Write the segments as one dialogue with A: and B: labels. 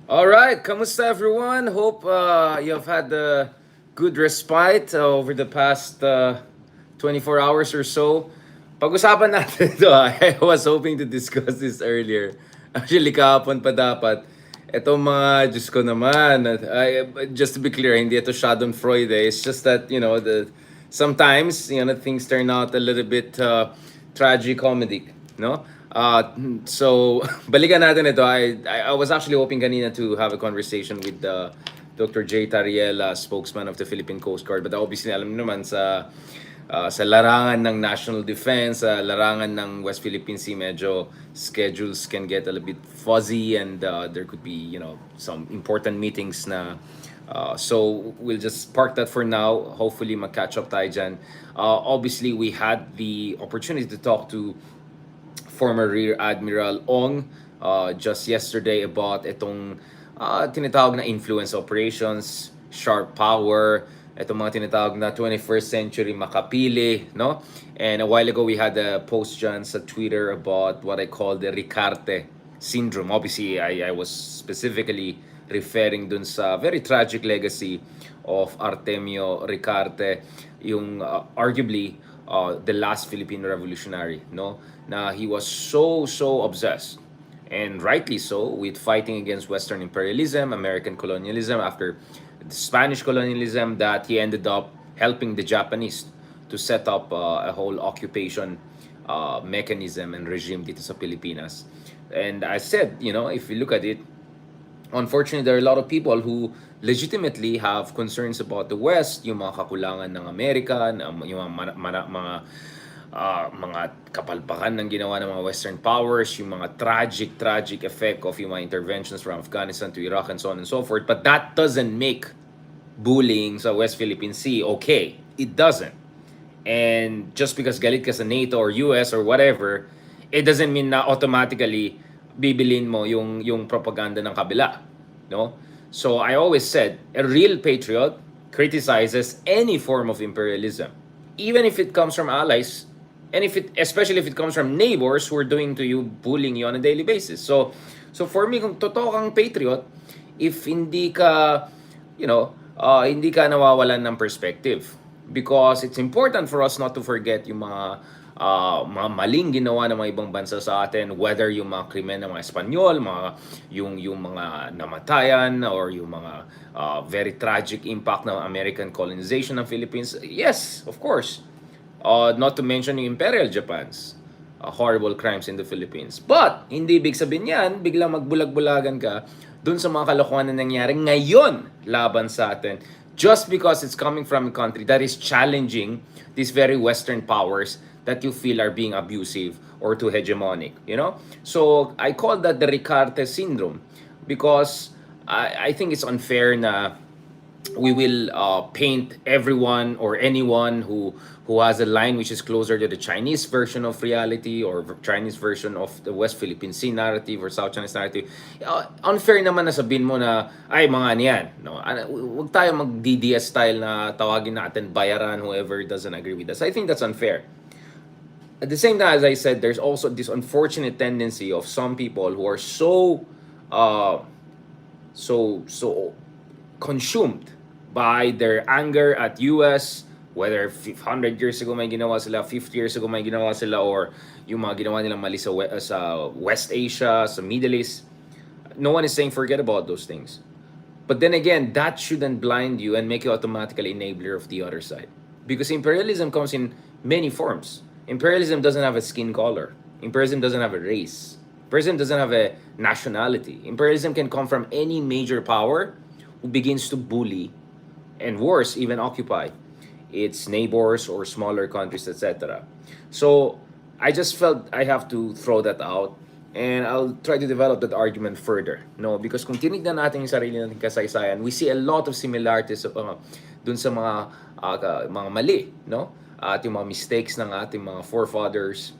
A: All right, kamusta everyone? Hope you've had a good respite over the past 24 hours or so. Pag-usapan natin ito. I was hoping to discuss this earlier. Actually, kahapon pa dapat. Itong mga, Diyos ko naman, just to be clear, hindi ito Schadenfreude. It's just that, sometimes, things turn out a little bit tragicomedic, no? So, balikan natin ito. I was actually hoping kanina to have a conversation with Dr. J. Tariela, spokesman of the Philippine Coast Guard. But obviously, alam niyo naman sa larangan ng national defense, sa larangan ng West Philippine Sea, medyo schedules can get a little bit fuzzy and there could be, some important meetings na so we'll just park that for now. Hopefully, mag-catch up tayo dyan. Obviously, we had the opportunity to talk to former Rear Admiral Ong just yesterday about itong tinatawag na influence operations, sharp power, itong mga tinatawag na 21st century makapili, no? And a while ago, we had a post dyan sa Twitter about what I call the Ricarte syndrome. Obviously, I was specifically referring dun sa very tragic legacy of Artemio Ricarte, yung arguably the last Filipino revolutionary, no? Na he was so obsessed, and rightly so, with fighting against Western imperialism, American colonialism after the Spanish colonialism, that he ended up helping the Japanese to set up a whole occupation mechanism and regime dito sa Pilipinas. And I said, if you look at it, unfortunately, there are a lot of people who legitimately have concerns about the West, yung mga kakulangan ng Amerika, yung mga kapalpakan ng ginawa ng mga Western powers, yung mga tragic effect of yung mga interventions from Afghanistan to Iraq and so on and so forth. But that doesn't make bullying sa West Philippine Sea okay. It doesn't. And just because galit ka sa NATO or US or whatever, it doesn't mean na automatically bibilin mo yung propaganda ng kabila, no? So I always said, a real patriot criticizes any form of imperialism, even if it comes from allies, and especially if it comes from neighbors who are doing to you, bullying you on a daily basis. So for me, kung totoo kang patriot, if hindi ka nawawalan ng perspective, because it's important for us not to forget yung mga maling ginawa ng mga ibang bansa sa atin, whether yung mga krimen ng mga Espanyol, yung mga namatayan, or yung mga very tragic impact ng American colonization ng Philippines. Yes, of course. Not to mention yung Imperial Japan's horrible crimes in the Philippines. But, hindi ibig sabihin yan, biglang magbulag-bulagan ka dun sa mga kalokohan na nangyari ngayon laban sa atin, just because it's coming from a country that is challenging these very Western powers that you feel are being abusive or too hegemonic, So, I call that the Ricarte syndrome, because I think it's unfair na we will paint everyone or anyone who has a line which is closer to the Chinese version of reality, or Chinese version of the West Philippine Sea narrative or South Chinese narrative. Unfair naman na sabihin mo na ay mga niyan, no? Huwag tayo mag-DDS style na tawagin natin bayaran whoever doesn't agree with us. I think that's unfair. At the same time, as I said, there's also this unfortunate tendency of some people who are uh, so consumed by their anger at US, whether 100 years ago may ginawa sila, 50 years ago may ginawa sila, or yung mga ginawa nilang mali sa West Asia, sa Middle East. No one is saying forget about those things. But then again, that shouldn't blind you and make you automatically enabler of the other side. Because imperialism comes in many forms. Imperialism doesn't have a skin color. Imperialism doesn't have a race. Imperialism doesn't have a nationality. Imperialism can come from any major power who begins to bully, and worse, even occupy its neighbors or smaller countries, etc. So I just felt I have to throw that out, and I'll try to develop that argument further. No, because kung tinignan natin yung sarili nating kasaysayan, we see a lot of similarities dun sa mga mali, no? At yung mga mistakes ng ating mga forefathers,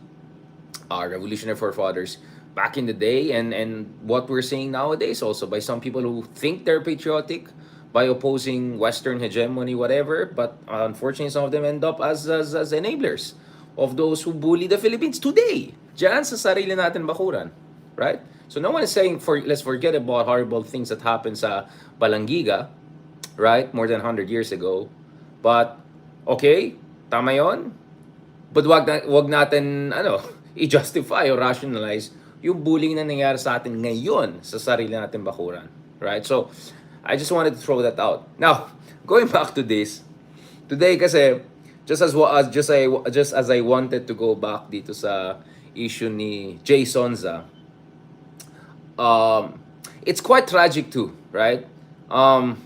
A: our revolutionary forefathers back in the day, and what we're seeing nowadays also by some people who think they're patriotic by opposing Western hegemony, whatever, but unfortunately some of them end up as enablers of those who bully the Philippines today. Diyan sa sarili natin bakuran. right? So no one is saying let's forget about horrible things that happened sa Balangiga, right? More than 100 years ago. But okay, tama 'yon. But wag natin i-justify or rationalize yung bullying na nangyari sa atin ngayon sa sarili natin bakuran, right? So I just wanted to throw that out. Now, going back to this, today kasi just as I wanted to go back dito sa issue ni Jay Sonza, um, it's quite tragic too, right? Um,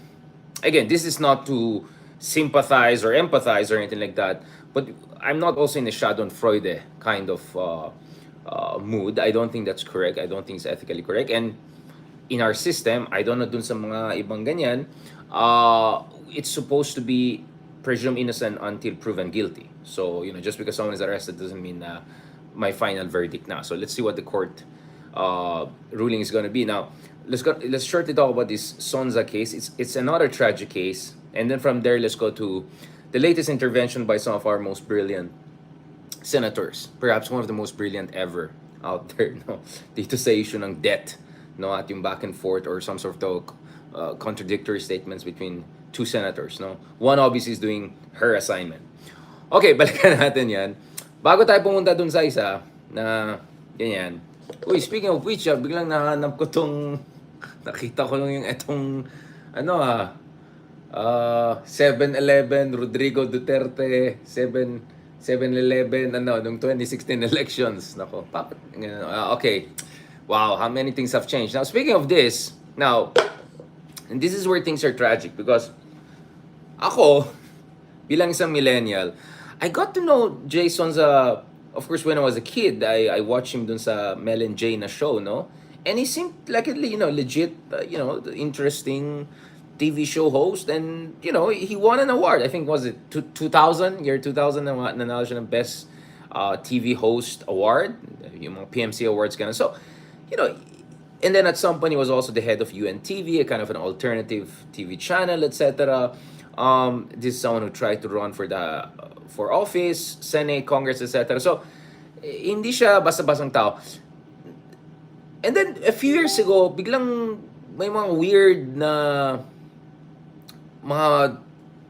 A: Again, this is not to sympathize or empathize or anything like that, but I'm not also in a Schadenfreude kind of mood. I don't think that's correct. I don't think it's ethically correct. And in our system, I don't know dun sa mga ibang ganyan, it's supposed to be presumed innocent until proven guilty. So, just because someone is arrested doesn't mean my final verdict now. So let's see what the court ruling is going to be. Now, let's shortly talk about this Sonza case. It's another tragic case, and then from there, let's go to the latest intervention by some of our most brilliant senators, perhaps one of the most brilliant ever out there, no? Dito sa issue ng debt, no? At yung back and forth or some sort of contradictory statements between two senators, no? One obviously is doing her assignment. Okay, balikan natin yan. Bago tayo pumunta dun sa isa na ganyan. Uy, speaking of which, biglang nahanap ko nakita ko lang yung etong, 7-Eleven, Rodrigo Duterte, 7-Eleven, nung 2016 elections. Nako, bakit? Okay. Wow, how many things have changed. Now, speaking of this, and this is where things are tragic because ako, bilang isang millennial, I got to know Jason's, of course, when I was a kid, I watched him dun sa Mel and Jay na show, no? And he seemed like a, legit, interesting TV show host. And, he won an award. I think, was it 2000? Year 2000, nanalo siya ng Best TV Host Award. Yung mga PMC Awards, ganun. So, and then at some point, he was also the head of UNTV, a kind of an alternative TV channel, etc. This is someone who tried to run for office, Senate, Congress, etc. So, hindi siya basta-basang tao. And then, a few years ago, biglang may mga weird na mga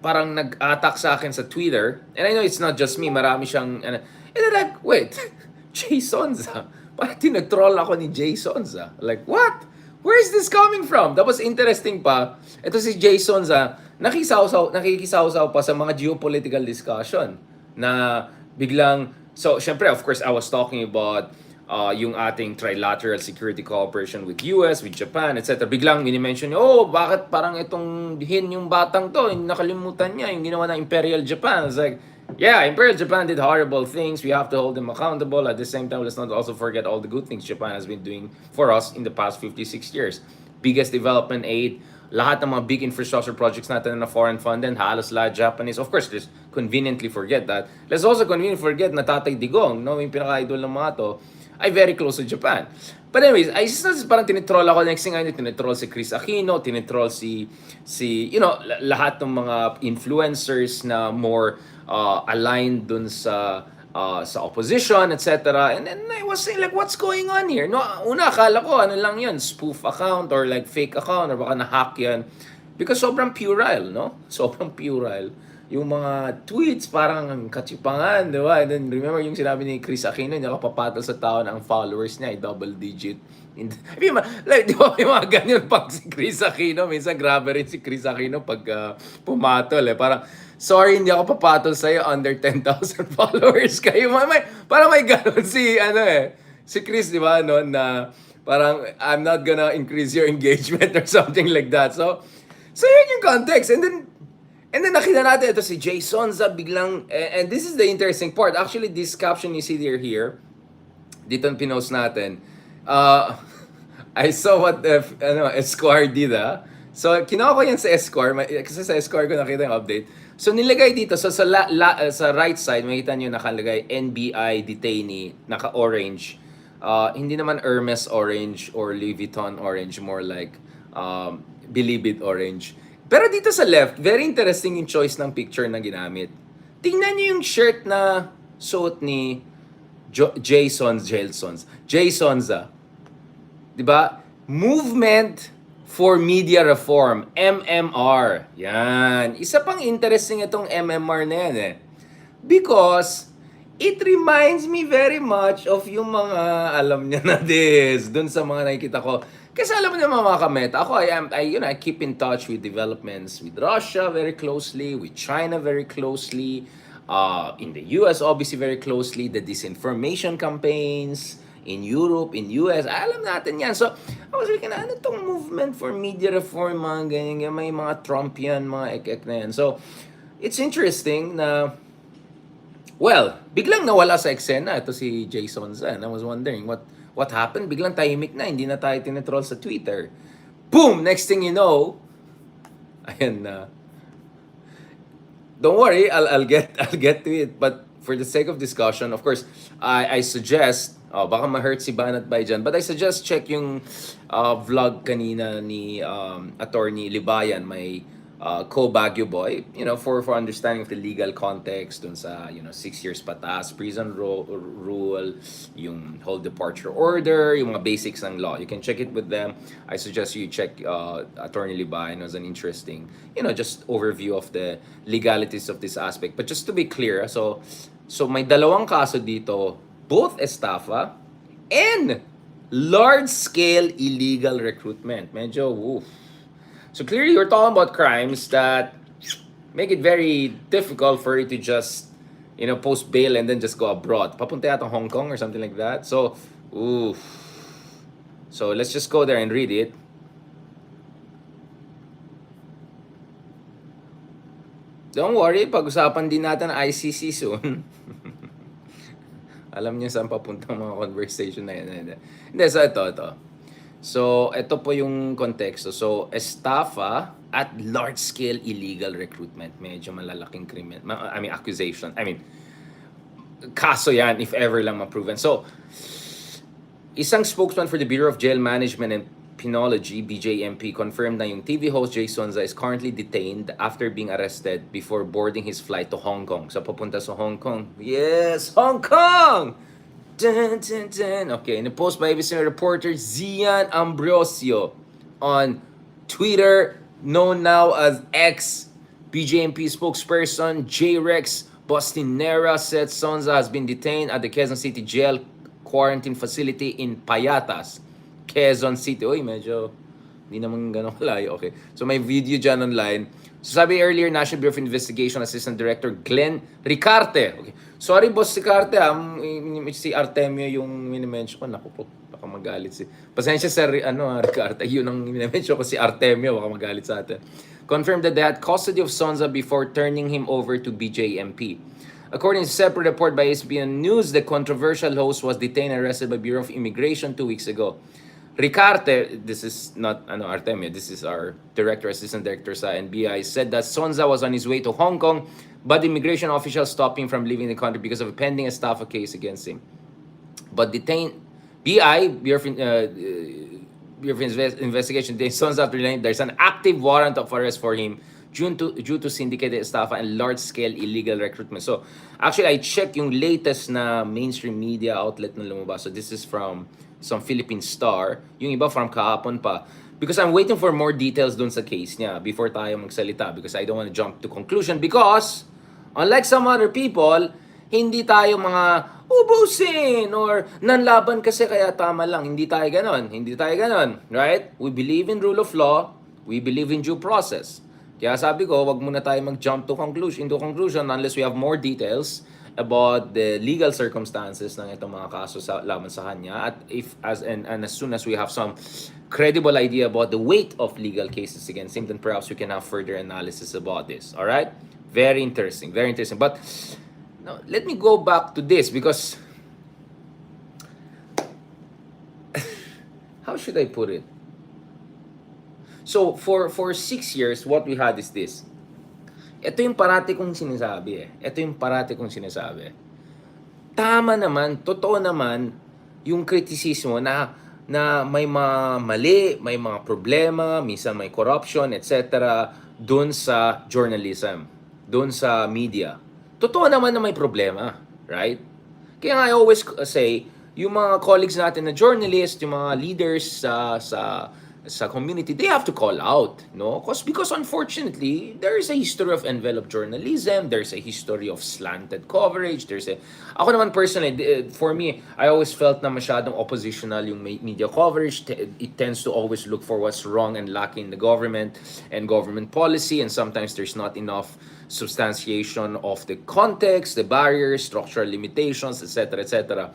A: parang nag-attack sa akin sa Twitter. And I know it's not just me, marami siyang, and then like, wait, Jay Sonza. Parang tinag-troll ako ni Jay Sonza. Like, what? Where is this coming from? Tapos interesting pa, ito si Jay Sonza, nakikisaw-saw pa sa mga geopolitical discussion na biglang, so syempre of course I was talking about yung ating trilateral security cooperation with US, with Japan, etc. Biglang minimension niya, bakit parang itong yung batang to, nakalimutan niya yung ginawa ng Imperial Japan. It's like, yeah, Imperial Japan did horrible things. We have to hold them accountable. At the same time, let's not also forget all the good things Japan has been doing for us in the past 56 years. Biggest development aid, lahat ng mga big infrastructure projects natin na foreign funded, halos lahat Japanese. Of course, let's conveniently forget that. Let's also conveniently forget na Tatay Digong, no, yung pinaka-idol ng mga to, ay very close to Japan. But anyways, I just parang tinitroll ako. Next thing I know, tinitroll si Chris Aquino, tinitroll si lahat ng mga influencers na more aligned dun sa opposition, etc. And then I was saying like, what's going on here? No, una akala ko ano lang 'yun, spoof account or like fake account or baka na-hack 'yan. Because sobrang puerile, no? Sobrang puerile. Yung mga tweets parang katsipangan, di ba? And then remember yung sinabi ni Chris Aquino, hindi nakapapatol sa tao na ang followers niya ay double digit. I mean, like, di ba, yung mga ganyan pag si Chris Aquino, minsan grabe rin si Chris Aquino pag pumatol eh. Parang, sorry, hindi ako papatol sa'yo, under 10,000 followers kayo. Parang may ganun si Chris, di ba, no, na parang, I'm not gonna increase your engagement or something like that. So yun yung context. And then nakita natin ito si Jay Sonza biglang, and this is the interesting part. Actually, this caption you see here, dito pinost natin. I saw what Esquire did. So, kinuha ko yan sa Esquire, kasi sa Esquire ko nakita yung update. So, nilagay dito, so sa right side, makita nyo nakalagay NBI detainee, naka-orange. Hindi naman Hermes orange or Louis Vuitton orange, more like Bilibid orange. Pero dito sa left, very interesting yung choice ng picture na ginamit. Tingnan niyo yung shirt na suot ni Jay Sonza. 'Di ba? Movement for Media Reform, MMR. Yan. Isa pang interesting itong MMR na yan eh. Because it reminds me very much of yung mga alam niya na this dun sa mga nakikita ko. Kasi alam mo naman mga kameta, ako I keep in touch with developments with Russia very closely, with China very closely, in the US obviously very closely, the disinformation campaigns in Europe, in US, alam natin yan. So, I was thinking, ano tong movement for media reform, mga ganyan, may mga Trumpian, mga ek-ek na yan. So, it's interesting na well, biglang nawala sa eksena ito si Sonza. And I was wondering what happened. Biglang tahimik na, hindi na tayo tinitroll sa Twitter. Boom! Next thing you know, ayan na. Don't worry, I'll get to it. But for the sake of discussion, of course, I suggest baka ma-hurt si Banat by dyan, but I suggest check yung vlog kanina ni Attorney Libayan, may co-Baguio boy, for understanding of the legal context dun sa, 6 years patas, prison rule, yung whole departure order, yung mga basics ng law. You can check it with them. I suggest you check Attorney Libayan as an interesting, just overview of the legalities of this aspect. But just to be clear, so may dalawang kaso dito, both estafa and large-scale illegal recruitment. Medyo, woof. So clearly, you're talking about crimes that make it very difficult for you to just, post bail and then just go abroad. Papunta yata Hong Kong or something like that. So, oof. So let's just go there and read it. Don't worry, pag-usapan din natin ang ICC soon. Alam niyo saan papunta ang mga conversation na yan. Hindi, so ito. So, ito po yung konteksto. So, estafa at large-scale illegal recruitment. Medyo malalaking krimen. Accusation. Kaso yan, if ever lang ma-proven. So, isang spokesman for the Bureau of Jail Management and Penology, BJMP, confirmed na yung TV host Jay Sonza is currently detained after being arrested before boarding his flight to Hong Kong. So, papunta sa Hong Kong. Yes! Hong Kong! Dun, dun, dun. Okay, in a post by ABC reporter Zian Ambrosio on Twitter, known now as X, BJMP spokesperson J-Rex Bostinera said Sonza has been detained at the Quezon City Jail Quarantine Facility in Payatas, Quezon City. Uy, medyo hindi naman ganun kalayo. Okay. So may video dyan online. So sabi earlier, National Bureau of Investigation Assistant Director Glenn Ricarte. Okay. Sorry, Boss Ricarte. Si Artemio yung minimension ko. Naku po, baka magalit si... Pasensya sa Ricarte. Yun ang minimension ko, si Artemio. Baka magalit sa atin. Confirmed that they had custody of Sonza before turning him over to BJMP. According to a separate report by SBN News, the controversial host was detained and arrested by Bureau of Immigration 2 weeks ago. Ricarte, this is not Artemio, this is our assistant director sa NBI, said that Sonza was on his way to Hong Kong, but immigration officials stopped him from leaving the country because of a pending estafa case against him. But detained Bureau of Investigation detained Sonza after there's an active warrant of arrest for him due to syndicated estafa and large-scale illegal recruitment. So, actually, I checked yung latest na mainstream media outlet na lumabas. So, this is from some Philippine Star. Yung iba from kahapon pa. Because I'm waiting for more details dun sa case niya before tayo magsalita. Because I don't want to jump to conclusion. Because, unlike some other people, hindi tayo mga ubusin or nanlaban kasi kaya tama lang. Hindi tayo ganon. Right? We believe in rule of law. We believe in due process. Kaya sabi ko, wag muna tayo mag-jump to conclusion unless we have more details about the legal circumstances ng itong mga kaso laban sa kanya, at as soon as we have some credible idea about the weight of legal cases against him, then perhaps we can have further analysis about this. All right? Very interesting. But now, let me go back to this because how should I put it? So for 6 years, what we had is this. Ito yung parati kong sinasabi Tama naman, totoo naman yung kritisismo na may mga mali, may mga problema, minsan may corruption, etc. Doon sa journalism, doon sa media. Totoo naman na may problema, right? Kaya nga I always say, yung mga colleagues natin na journalist, yung mga leaders sa community, they have to call out, no? Because unfortunately, there is a history of envelope journalism, there's a history of slanted coverage, ako naman personally, for me, I always felt na masyadong oppositional yung media coverage. It tends to always look for what's wrong and lacking in the government and government policy, and sometimes there's not enough substantiation of the context, the barriers, structural limitations, etc., etc.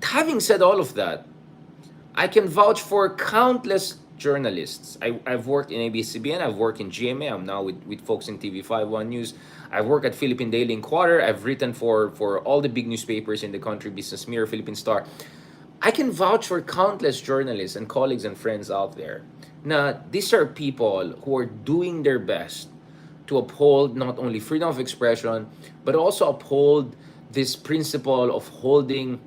A: Having said all of that, I can vouch for countless journalists. I've worked in ABS-CBN, I've worked in GMA, I'm now with folks in TV5 One News. I've worked at Philippine Daily Inquirer, I've written for all the big newspapers in the country, Business Mirror, Philippine Star. I can vouch for countless journalists and colleagues and friends out there. Now, these are people who are doing their best to uphold not only freedom of expression, but also uphold this principle of holding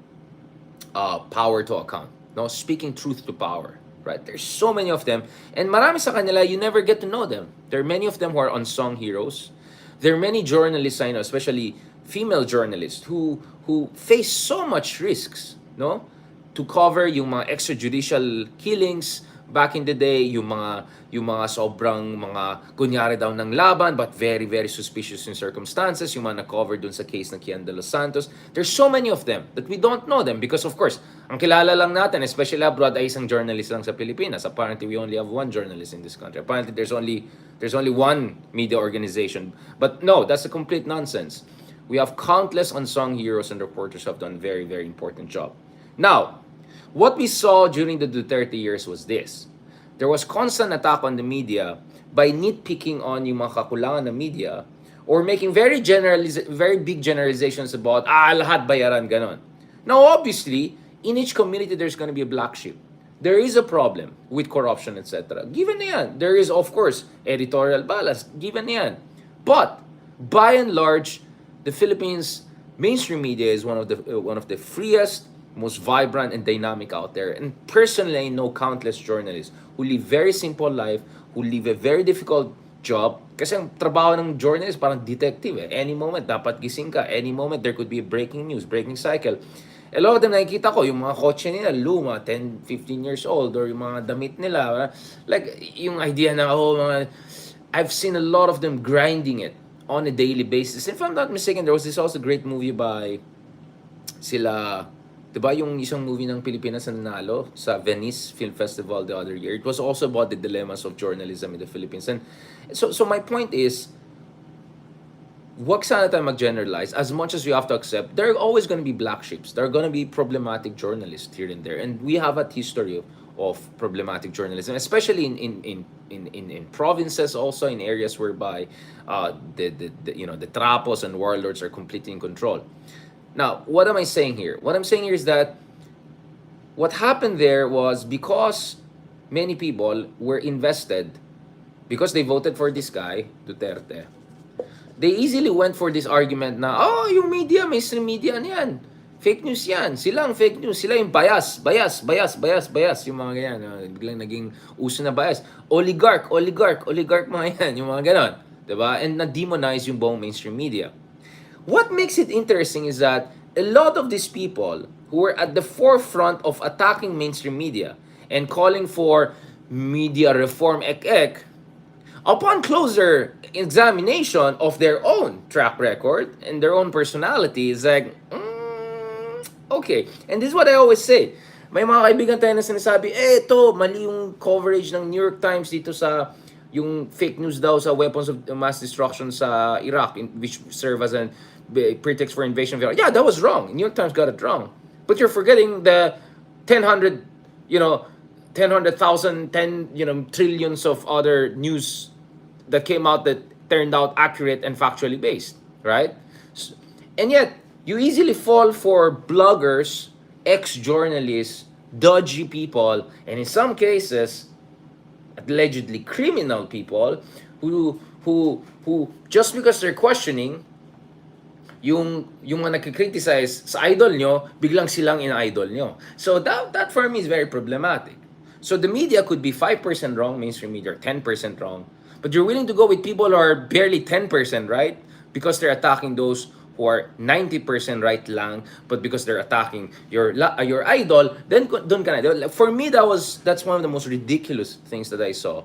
A: power to account. No, speaking truth to power, right? There's so many of them, and marami sa kanila you never get to know them. There are many of them who are unsung heroes. There are many journalists I know, especially female journalists, who face so much risks, no, to cover yung mga extrajudicial killings back in the day, yung mga sobrang mga kunyari daw ng laban but very very suspicious in circumstances, yung mga na-cover dun sa case ng Kian de los Santos. There's so many of them that we don't know them because of course, ang kilala lang natin, especially abroad, ay isang journalist lang sa Pilipinas. Apparently, we only have one journalist in this country. Apparently, there's only one media organization. But no, that's a complete nonsense. We have countless unsung heroes and reporters who have done very, very important job. Now, what we saw during the Duterte years was this. There was constant attack on the media by nitpicking on yung mga kakulangan ng media or making very big generalizations about, lahat bayaran, ganon. Now, obviously, in each community, there's going to be a black sheep. There is a problem with corruption, etc. Given na yan. There is, of course, editorial balance. Given na yan. But, by and large, the Philippines mainstream media is one of the freest, most vibrant and dynamic out there. And personally, I know countless journalists who live very simple life, who live a very difficult job. Kasi ang trabaho ng journalist parang detective eh. Any moment, dapat gising ka. Any moment, there could be a breaking news, breaking cycle. A lot of them nakikita ko, yung mga kotse nila, luma, 10, 15 years old, or yung mga damit nila. Like, yung idea na, I've seen a lot of them grinding it on a daily basis. If I'm not mistaken, there was this also great movie by sila, diba yung isang movie ng Pilipinas na nanalo sa Venice Film Festival the other year. It was also about the dilemmas of journalism in the Philippines. And so my point is, wag sana tayo mag-generalize. As much as we have to accept, there are always going to be black sheep. There are going to be problematic journalists here and there. And we have a history of problematic journalism, especially in provinces, also in areas whereby the trapos and warlords are completely in control. Now, what am I saying here? What I'm saying here is that what happened there was because many people were invested, because they voted for this guy, Duterte, they easily went for this argument na, yung media, mainstream media yan. Fake news yan. Sila ang fake news. Sila yung bias, yung mga ganyan. Biglang naging uso na bias. Oligarch mga yan. Yung mga ganon. Diba? And na-demonize yung buong mainstream media. What makes it interesting is that a lot of these people who were at the forefront of attacking mainstream media and calling for media reform upon closer examination of their own track record and their own personality is like, okay. And this is what I always say. May mga kaibigan tayo na sinasabi, ito, mali yung coverage ng New York Times dito sa yung fake news daw sa weapons of mass destruction sa Iraq, which serve as a pretext for invasion of Iraq. Yeah, that was wrong. New York Times got it wrong. But you're forgetting the 10,000, trillions of other news that came out that turned out accurate and factually based, right? And yet, you easily fall for bloggers, ex-journalists, dodgy people, and in some cases, allegedly criminal people who just because they're questioning yung mga nagkikriticize sa idol nyo, biglang silang in-idol nyo. So that for me is very problematic. So the media could be 5% wrong, mainstream media, 10% wrong, but you're willing to go with people who are barely 10% right because they're attacking those who are 90% right lang, but because they're attacking your idol, then doon ka na. For me, that's one of the most ridiculous things that I saw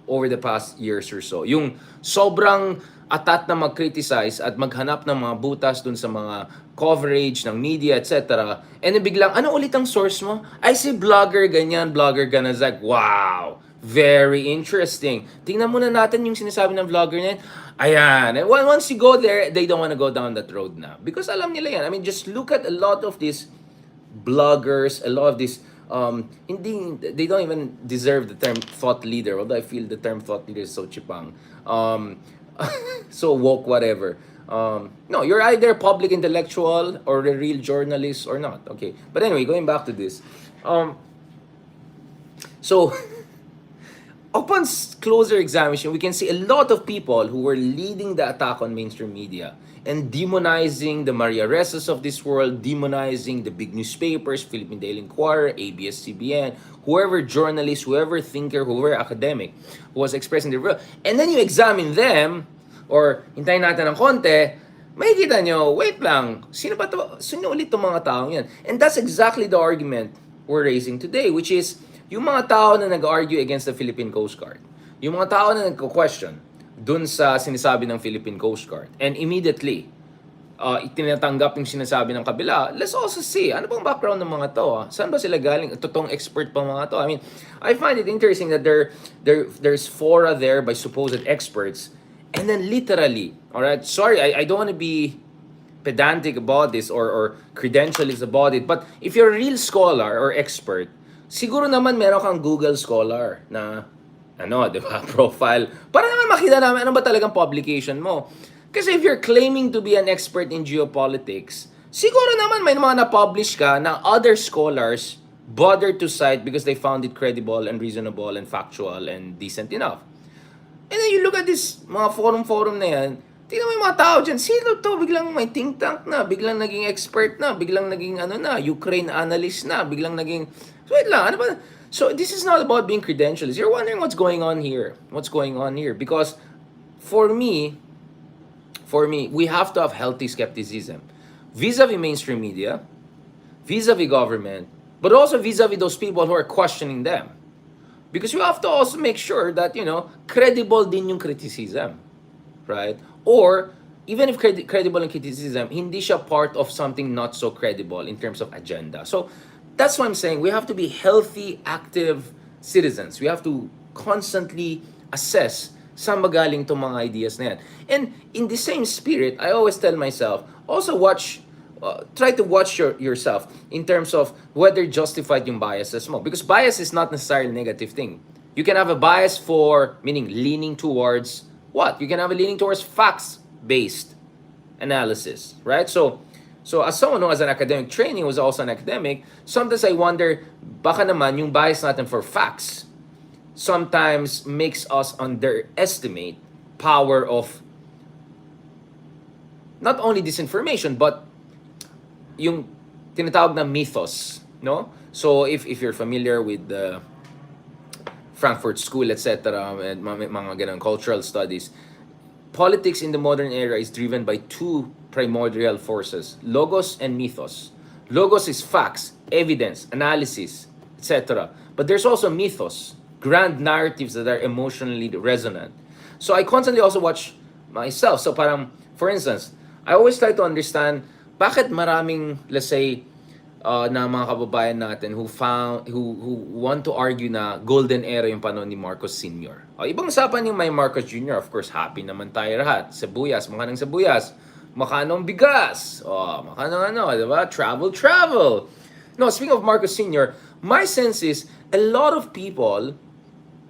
A: over the past years or so. Yung sobrang atat na mag-criticize at maghanap ng mga butas dun sa mga coverage ng media, etc. And then biglang, ano ulit ang source mo? I see blogger, ganyan, blogger, ganun. It's like, wow, very interesting. Tingnan muna natin yung sinasabi ng vlogger na yan. Ayan. And once you go there, they don't want to go down that road na. Because alam nila yan. I mean, just look at a lot of these bloggers, a lot of these hindi, they don't even deserve the term thought leader, although I feel the term thought leader is so chipang, so woke, whatever. No, you're either a public intellectual or a real journalist or not. Okay, but anyway, going back to this, so upon closer examination, we can see a lot of people who were leading the attack on mainstream media and demonizing the Maria Resas of this world, demonizing the big newspapers, Philippine Daily Inquirer, ABS-CBN, whoever journalist, whoever thinker, whoever academic who was expressing their view. And then you examine them, or hintayin natin ng konti, makikita nyo, wait lang, sino ba to? Sino ulit itong mga taong yan? And that's exactly the argument we're raising today, which is, yung mga tao na nag-argue against the Philippine Coast Guard, yung mga tao na nagko-question dun sa sinasabi ng Philippine Coast Guard, and immediately, itinatanggap yung sinasabi ng kabila, let's also see, ano bang background ng mga to? Saan ba sila galing? Totoong expert pa mga to? I mean, I find it interesting that there's fora there by supposed experts, and then literally, alright, sorry, I don't want to be pedantic about this or credentialist about it, but if you're a real scholar or expert, siguro naman meron kang Google Scholar na di ba, profile. Para naman makita namin ano ba talagang publication mo. Kasi if you're claiming to be an expert in geopolitics, siguro naman may mga na-publish ka na other scholars bothered to cite because they found it credible and reasonable and factual and decent enough. And then you look at this mga forum na yan, tingnan mo yung mga tao dyan, sino to? Biglang may think tank na, biglang naging expert na, biglang naging Ukraine analyst na, biglang naging, so wait lang, ano ba? So this is not about being credentialist. You're wondering what's going on here. What's going on here? Because for me, we have to have healthy skepticism vis-a-vis mainstream media, vis-a-vis government, but also vis-a-vis those people who are questioning them. Because you have to also make sure that, credible din yung criticism. Right? Or, even if credible in criticism, hindi siya part of something not so credible in terms of agenda. So, that's why I'm saying we have to be healthy, active citizens. We have to constantly assess saan magaling itong mga ideas na yan. And in the same spirit, I always tell myself, also try to watch yourself in terms of whether justified yung biases mo. Because bias is not necessarily a negative thing. You can have a bias meaning leaning towards what? You can have a leaning towards facts-based analysis, right? So as someone who has an academic training, was also an academic, sometimes I wonder, baka naman yung bias natin for facts sometimes makes us underestimate power of not only disinformation, but yung tinatawag na mythos, no? So if you're familiar with the Frankfurt School, etc., and mga ganun, cultural studies, politics in the modern era is driven by two primordial forces, logos and mythos. Logos is facts, evidence, analysis, etc. But there's also mythos, grand narratives that are emotionally resonant. So I constantly also watch myself. So parang, for instance, I always try to understand bakit maraming, let's say, na mga kababayan natin who want to argue na golden era yung panahon ni Marcos Sr. Ibang usapan yung may Marcos Jr., of course, happy naman tayo lahat. Sibuyas, makanang sibuyas. Makanong bigas. Makanong diba? Travel. No, speaking of Marcos Sr., my sense is a lot of people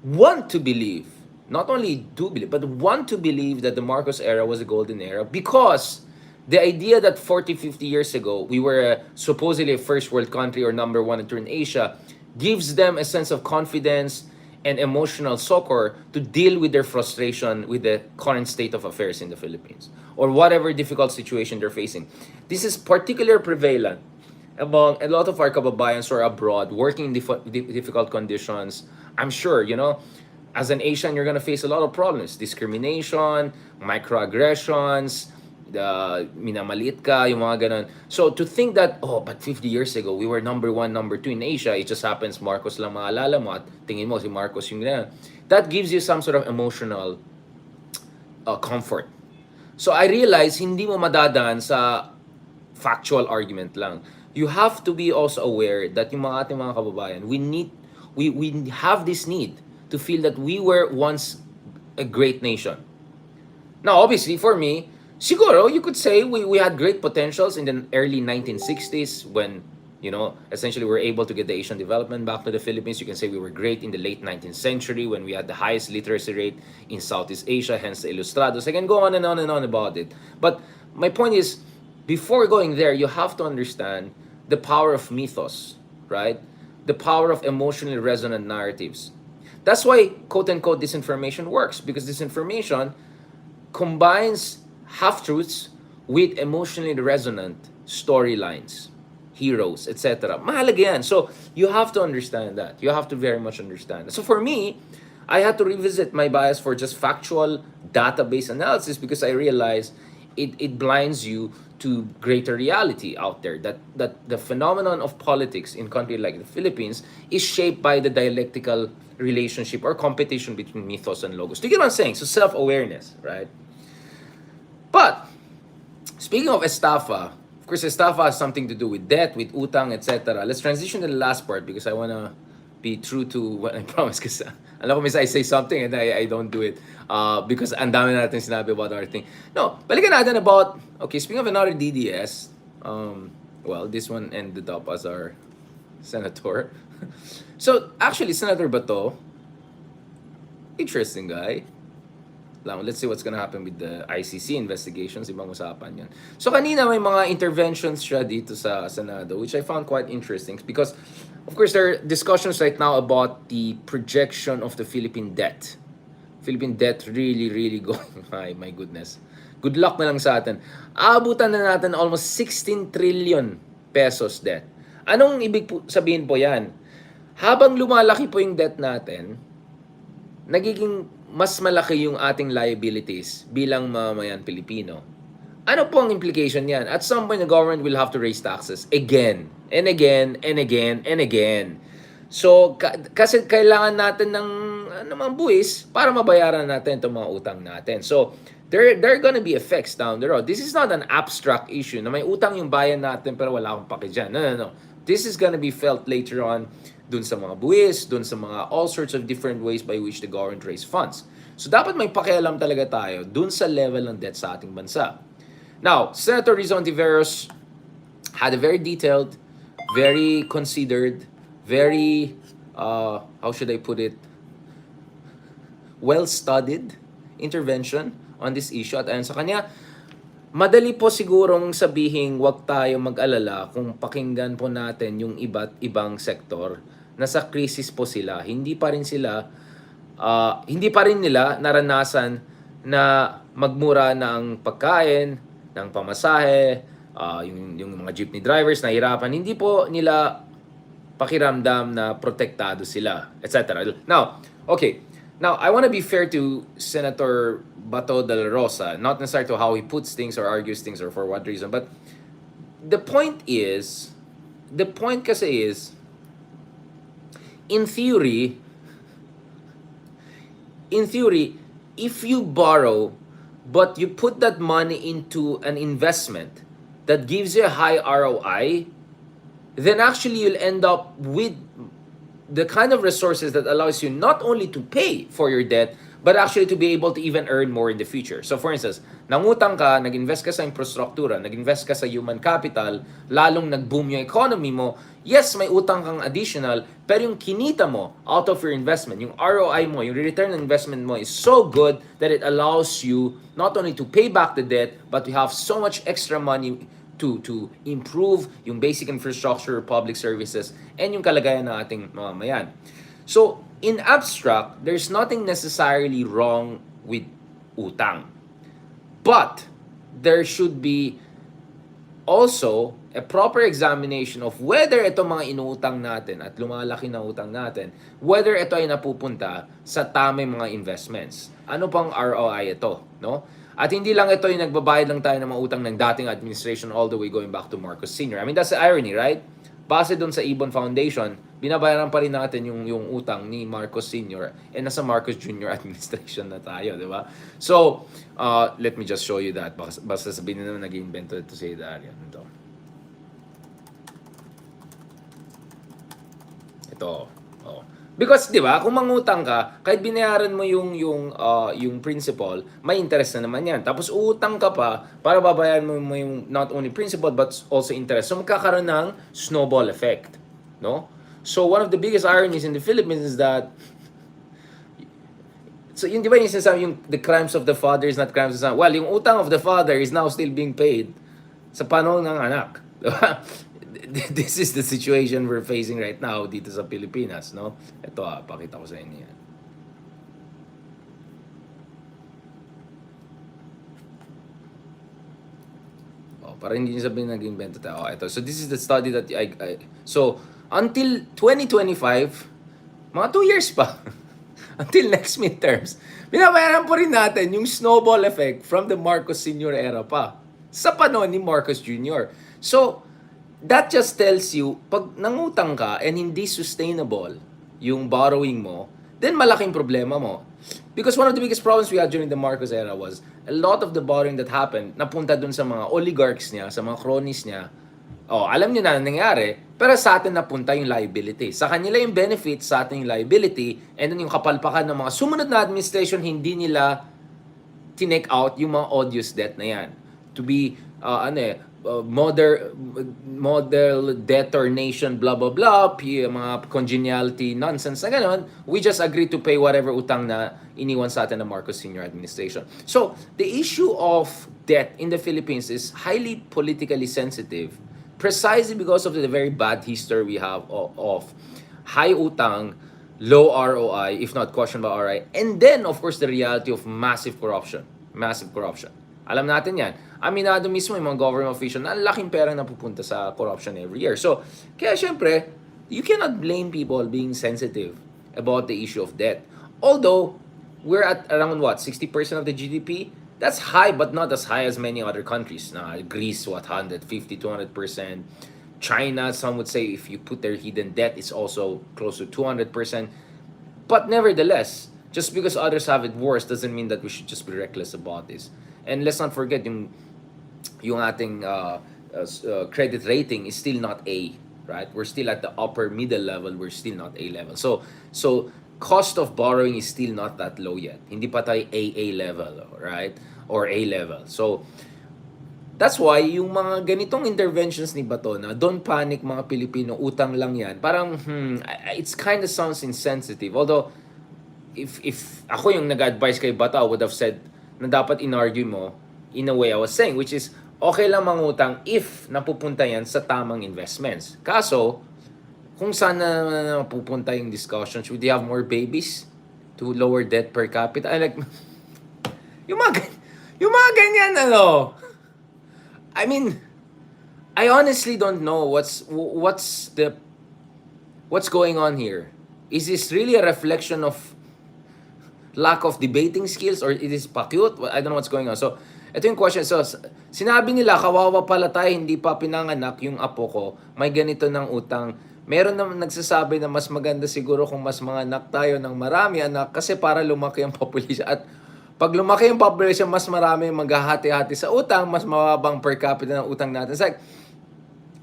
A: want to believe, not only do believe, but want to believe that the Marcos era was a golden era because the idea that 40, 50 years ago, we were supposedly a first world country or number one in Asia gives them a sense of confidence and emotional succor to deal with their frustration with the current state of affairs in the Philippines or whatever difficult situation they're facing. This is particularly prevalent among a lot of our kababayans who are abroad, working in difficult conditions. I'm sure, as an Asian, you're going to face a lot of problems. Discrimination, microaggressions, minamaliit ka, yung mga ganun. So, to think that, oh, but 50 years ago, we were number one, number two in Asia, it just happens Marcos lang maalala mo at tingin mo si Marcos yung ganun. That gives you some sort of emotional comfort. So, I realize, hindi mo madadaan sa factual argument lang. You have to be also aware that yung mga ating mga kababayan, we have this need to feel that we were once a great nation. Now, obviously, for me, siguro, you could say we had great potentials in the early 1960s when, essentially we were able to get the Asian development back to the Philippines. You can say we were great in the late 19th century when we had the highest literacy rate in Southeast Asia, hence the Ilustrados. I can go on and on and on about it. But my point is, before going there, you have to understand the power of mythos, right? The power of emotionally resonant narratives. That's why, quote-unquote, disinformation works, because disinformation combines half-truths with emotionally resonant storylines, heroes, etc. Mahalaga yan. So, you have to understand that. You have to very much understand. So, for me, I had to revisit my bias for just factual database analysis because I realized it blinds you to greater reality out there, that the phenomenon of politics in country like the Philippines is shaped by the dialectical relationship or competition between mythos and logos. Do you get what I'm saying? So self-awareness, right? But speaking of estafa, of course, estafa has something to do with debt, with utang, etc. Let's transition to the last part because I want to be true to what I promised. Kasi alam ko, miss, I say something and I don't do it because ang dami natin sinabi about our thing. No, balikan natin about, okay, speaking of another DDS, well, this one ended up as our senator. So, actually, Senator Bato, interesting guy. Let's see what's gonna happen with the ICC investigations, ibang usapan yan. So kanina may mga interventions siya dito sa Senado, which I found quite interesting because, of course, there are discussions right now about the projection of the Philippine debt. Philippine debt really, really going high, my goodness. Good luck na lang sa atin. Aabutan na natin almost 16 trillion pesos debt. Anong ibig sabihin po yan? Habang lumalaki po yung debt natin, nagiging mas malaki yung ating liabilities bilang mamamayan Pilipino. Ano po ang implication niyan? At some point, the government will have to raise taxes again, and again, and again, and again. So, kasi kailangan natin ng mga buwis para mabayaran natin itong mga utang natin. So, there are gonna be effects down the road. This is not an abstract issue na may utang yung bayan natin pero wala akong paki dyan. No. This is gonna be felt later on dun sa mga buwis, dun sa mga all sorts of different ways by which the government raise funds. So, dapat may pakialam talaga tayo dun sa level ng debt sa ating bansa. Now, Senator Rizon Tiveros had a very detailed, very considered, very, how should I put it, well-studied intervention on this issue. At ayon sa kanya, madali po sigurong sabihin wag tayo mag-alala kung pakinggan po natin yung iba't ibang sektor na sa krisis po sila. Hindi pa rin nila naranasan na magmura ng pagkain, ng pamasahe, yung mga jeepney drivers na hirapan. Hindi po nila pakiramdam na protektado sila, etc. Now, okay. Now, I want to be fair to Senator Bato de la Rosa, not necessarily to how he puts things or argues things or for what reason, but the point kasi is, in theory, if you borrow, but you put that money into an investment that gives you a high ROI, then actually you'll end up with the kind of resources that allows you not only to pay for your debt, but actually to be able to even earn more in the future. So for instance, nangutang ka, nag-invest ka sa infrastruktura, nag-invest ka sa human capital, lalong nag-boom yung economy mo, yes, may utang kang additional, pero yung kinita mo out of your investment, yung ROI mo, yung return on investment mo is so good that it allows you not only to pay back the debt, but to have so much extra money to improve yung basic infrastructure, public services, and yung kalagayan ng ating mamamayan. So, in abstract, there's nothing necessarily wrong with utang. But, there should be also a proper examination of whether ito mga inuutang natin at lumalaki na utang natin, whether ito ay napupunta sa tamang mga investments. Ano pang ROI ito, no? At hindi lang ito yung nagbabayad lang tayo ng mga utang ng dating administration all the way going back to Marcos Sr. I mean, that's the irony, right? Base doon sa Ibon Foundation, binabayaran pa rin natin yung utang ni Marcos Sr. and nasa Marcos Jr. administration na tayo, di ba? So, let me just show you that. Basta sabihin na nag-invento ito si Darian. Ito. Oh. Because 'di ba, kung mangutang ka, kahit binayaran mo yung principal, may interest na naman 'yan. Tapos uutang ka pa para babayaran mo yung not only principal but also interest. So magkakaroon ng snowball effect, no? So one of the biggest ironies in the Philippines is that so yun 'di ba yung sinasabi yung the crimes of the father is not crimes of the son. Well, yung utang of the father is now still being paid sa panahon ng anak. Diba? This is the situation we're facing right now dito sa Pilipinas, no? Ito pakita ko sa inyo yan. Para hindi niyo sabihin nag-invento tayo. Ito. So this is the study that so until 2025, mga 2 years pa until next midterms, binabayaran po rin natin yung snowball effect from the Marcos Sr. era pa sa panahon ni Marcos Jr. So that just tells you, pag nangutang ka and hindi sustainable yung borrowing mo, then malaking problema mo. Because one of the biggest problems we had during the Marcos era was a lot of the borrowing that happened napunta dun sa mga oligarchs niya, sa mga cronies niya. Alam niyo na nangyari, pero sa atin napunta yung liability. Sa kanila yung benefit, sa atin yung liability, and then yung kapalpakan ng mga sumunod na administration, hindi nila tinake out yung mga odious debt na yan. To be, model debtor nation, blah, blah, blah, mga congeniality nonsense na ganon, we just agree to pay whatever utang na iniwan sa atin ng Marcos Sr. administration. So, the issue of debt in the Philippines is highly politically sensitive precisely because of the very bad history we have of high utang, low ROI, if not questionable ROI, and then, of course, the reality of massive corruption. Massive corruption. Alam natin yan. Aminado mismo yung mga government official na laking pera na pupunta sa corruption every year. So, kaya syempre, you cannot blame people being sensitive about the issue of debt. Although, we're at around 60% of the GDP? That's high, but not as high as many other countries. Greece, 150, 200%. China, some would say if you put their hidden debt, it's also close to 200%. But nevertheless, just because others have it worse doesn't mean that we should just be reckless about this. And let's not forget yung ating credit rating is still not A, right? We're still at the upper middle level, we're still not A level. So cost of borrowing is still not that low yet. Hindi pa tayo AA level, right? Or A level. So that's why yung mga ganitong interventions ni Bato na don't panic mga Pilipino, utang lang yan. Parang it's kind of sounds insensitive. Although if ako yung nag-advise kay Bato, I would have said na dapat in-argue mo in a way I was saying, which is okay lang mangutang if napupunta yan sa tamang investments. Kaso, kung saan na napupunta yung discussions, would you have more babies to lower debt per capita? Yung mga ganyan, I mean, I honestly don't know what's going on here. Is this really a reflection of lack of debating skills or it is pa-cute? I don't know what's going on. So, ito yung question. So, sinabi nila, kawawa pala tayo, hindi pa pinanganak yung apo ko, may ganito ng utang. Meron naman nagsasabi na mas maganda siguro kung mas mga anak tayo ng marami anak kasi para lumaki ang population. At pag lumaki ang population, mas marami maghahati-hati sa utang, mas mababang per capita ng utang natin. It's like,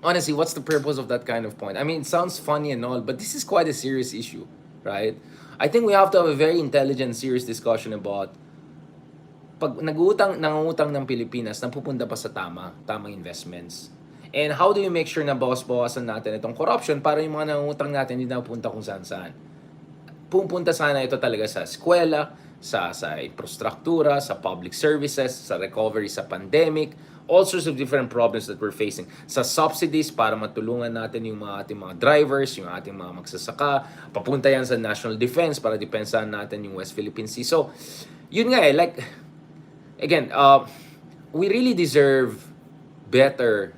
A: honestly, what's the purpose of that kind of point? I mean, it sounds funny and all, but this is quite a serious issue, right? I think we have to have a very intelligent, serious discussion about pag nangungutang ng Pilipinas, napupunta pa sa tamang investments. And how do you make sure na bawas-bawasan natin itong corruption para yung mga nangungutang natin hindi napunta kung saan-saan? Pupunta sana ito talaga sa eskwela, sa infrastruktura, sa public services, sa recovery sa pandemic, all sorts of different problems that we're facing. Sa subsidies para matulungan natin yung ating mga drivers, yung ating mga magsasaka, papunta yan sa national defense para depensahan natin yung West Philippine Sea. So, yun nga again, we really deserve better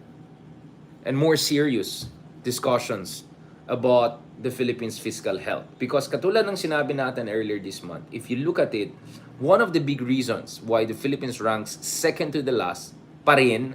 A: and more serious discussions about the Philippines' fiscal health. Because katulad ng sinabi natin earlier this month, if you look at it, one of the big reasons why the Philippines ranks second to the last pa rin,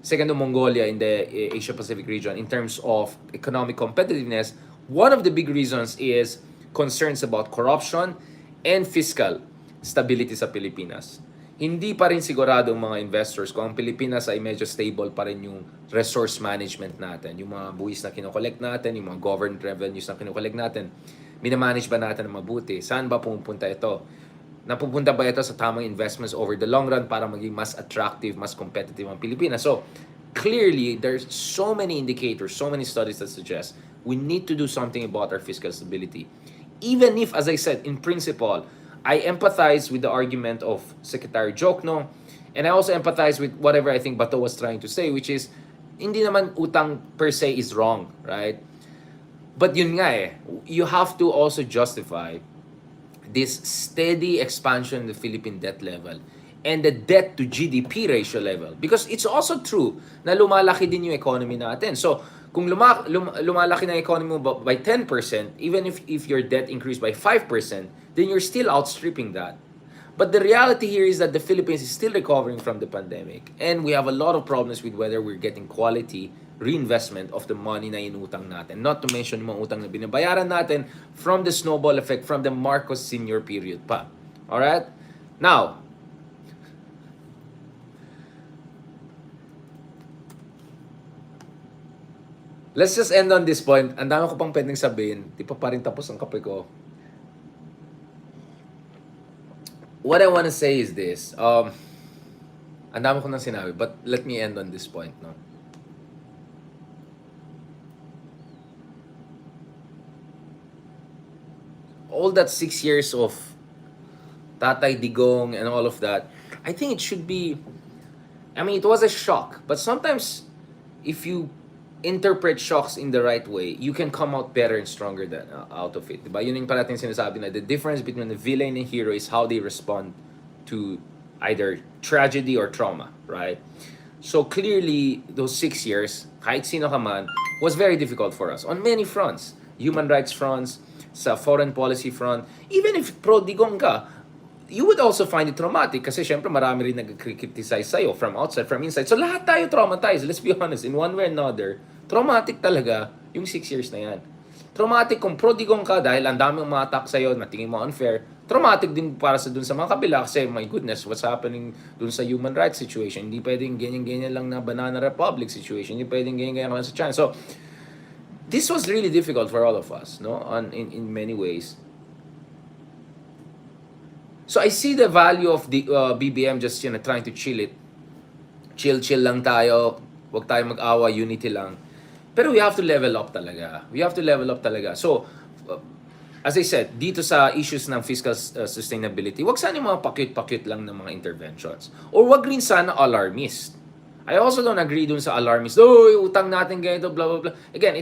A: second to Mongolia in the Asia Pacific region in terms of economic competitiveness, one of the big reasons is concerns about corruption and fiscal stability sa Pilipinas. Hindi pa rin sigurado ang mga investors kung ang Pilipinas ay medyo stable pa rin yung resource management natin. Yung mga buwis na kinokollect natin, yung mga government revenues na kinokollect natin, minamanage ba natin na mabuti? Saan ba pupunta ito? Napupunta ba ito sa tamang investments over the long run para maging mas attractive, mas competitive ang Pilipinas? So, clearly, there's so many indicators, so many studies that suggest we need to do something about our fiscal stability. Even if, as I said, in principle, I empathize with the argument of Secretary Jokno, and I also empathize with whatever I think Bato was trying to say, which is, hindi naman utang per se is wrong, right? But yun nga you have to also justify this steady expansion in the Philippine debt level and the debt to GDP ratio level. Because it's also true na lumalaki din yung economy natin. So, kung lumalaki ng economy mo by 10%, even if your debt increased by 5%, then you're still outstripping that. But the reality here is that the Philippines is still recovering from the pandemic. And we have a lot of problems with whether we're getting quality reinvestment of the money na inutang natin. Not to mention yung mga utang na binabayaran natin from the snowball effect from the Marcos Sr. period pa. Alright? Now, let's just end on this point. Ang dami ko pang pwedeng sabihin. Di pa rin tapos ang kape ko. What I want to say is this. Ang dami ko nang sinabi, but let me end on this point. No? All that 6 years of Tatay Digong and all of that, I think it should be, I mean, it was a shock. But sometimes, if you interpret shocks in the right way, you can come out better and stronger than out of it. Diba? Yun yung parating sinasabi na the difference between the villain and hero is how they respond to either tragedy or trauma, right? So clearly, those 6 years, kahit sino ka man, was very difficult for us on many fronts. Human rights fronts, sa foreign policy front. Even if pro-digong ka, you would also find it traumatic kasi syempre marami rin nag-criticize sa'yo from outside, from inside. So lahat tayo traumatized, let's be honest, in one way or another. Traumatic talaga yung 6 years na yan. Traumatic kung pro-digong ka dahil ang daming mga attack sa'yo na tingin mo unfair. Traumatic din para sa dun sa mga kabila kasi my goodness, what's happening dun sa human rights situation. Hindi pwedeng ganyan-ganyan lang na banana republic situation. Hindi pwedeng ganyan-ganyan lang sa China. So, this was really difficult for all of us, no? In many ways. So I see the value of the BBM just trying to chill it. Chill lang tayo. Huwag tayo mag-awa, unity lang. Pero we have to level up talaga. We have to level up talaga. So, as I said, dito sa issues ng fiscal sustainability, wag sana yung mga pakit-pakit lang ng mga interventions. Or wag rin sana alarmist. I also don't agree dun sa alarmist. Oh, utang natin ganito, blah, blah, blah. Again,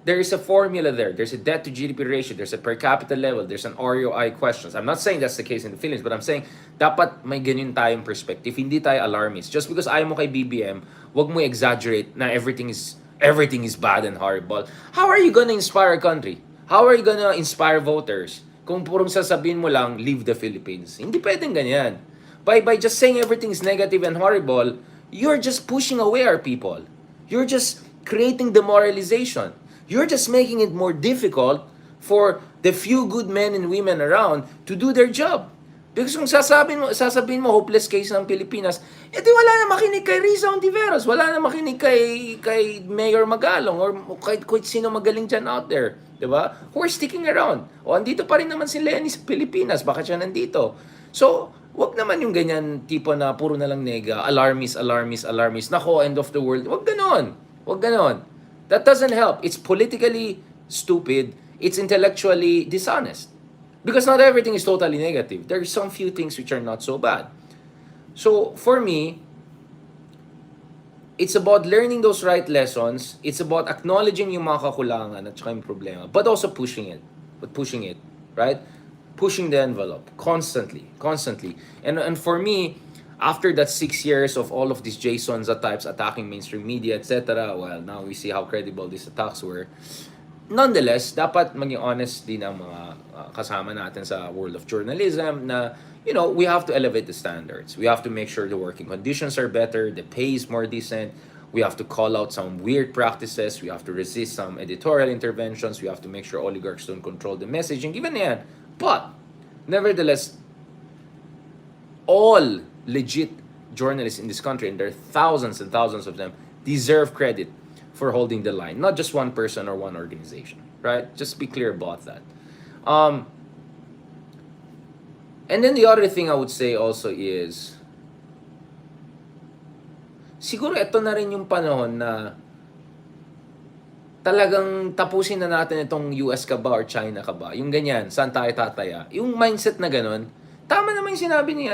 A: there is a formula there. There's a debt to GDP ratio. There's a per capita level. There's an ROI questions. I'm not saying that's the case in the Philippines, but I'm saying dapat may ganyan tayong perspective. Hindi tayo alarmist. Just because ayaw mo kay BBM, wag mo exaggerate na everything is bad and horrible. How are you gonna inspire a country? How are you gonna inspire voters? Kung purong sasabihin mo lang, leave the Philippines. Hindi pwedeng ganyan. By just saying everything is negative and horrible, you're just pushing away our people. You're just creating demoralization. You're just making it more difficult for the few good men and women around to do their job. Because kung sasabihin mo hopeless case ng Pilipinas, edi wala na makinig kay Riza Ontiveros, wala na makinig kay Mayor Magalong or kahit sino magaling dyan out there. Diba? Who are sticking around. O andito pa rin naman si Lenny sa Pilipinas, baka siya nandito. So, wag naman yung ganyan tipo na puro na lang nega, alarmist. Nako, end of the world. Wag ganon. That doesn't help. It's politically stupid. It's intellectually dishonest. Because not everything is totally negative. There are some few things which are not so bad. So, for me, it's about learning those right lessons. It's about acknowledging yung mga kakulangan at saka yung problema. But also pushing it. Right? Pushing the envelope constantly. And for me, after that 6 years of all of these Sonza types attacking mainstream media, etc., well, now we see how credible these attacks were. nonetheless, dapat maging honest din ang mga kasama natin sa world of journalism na, we have to elevate the standards. We have to make sure the working conditions are better, the pay is more decent. We have to call out some weird practices. We have to resist some editorial interventions. We have to make sure oligarchs don't control the messaging. Even yan. But, nevertheless, all legit journalists in this country, and there are thousands and thousands of them, deserve credit for holding the line. Not just one person or one organization, right? Just be clear about that. Um, and then the other thing I would say also is, siguro ito na rin yung panahon na talagang tapusin na natin itong US ka ba or China ka ba? Yung ganyan, saan tayo tataya? Yung mindset na ganun, tama naman yung sinabi ni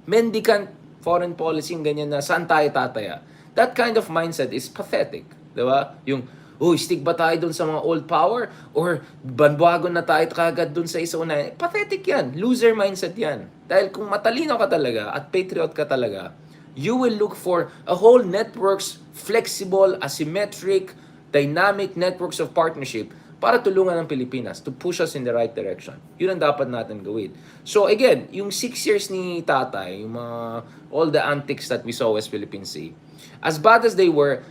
A: mendicant foreign policy, yung ganyan na saan tayo tataya. That kind of mindset is pathetic. Diba? Yung, stick ba tayo dun sa mga old power? Or banbago na tayo kagad dun sa isa una? Pathetic yan. Loser mindset yan. Dahil kung matalino ka talaga at patriot ka talaga, you will look for a whole networks, flexible, asymmetric, dynamic networks of partnership para tulungan ang Pilipinas to push us in the right direction. Yun ang dapat natin gawin. So again, yung 6 years ni Tatay, yung all the antics that we saw West Philippine Sea, as bad as they were,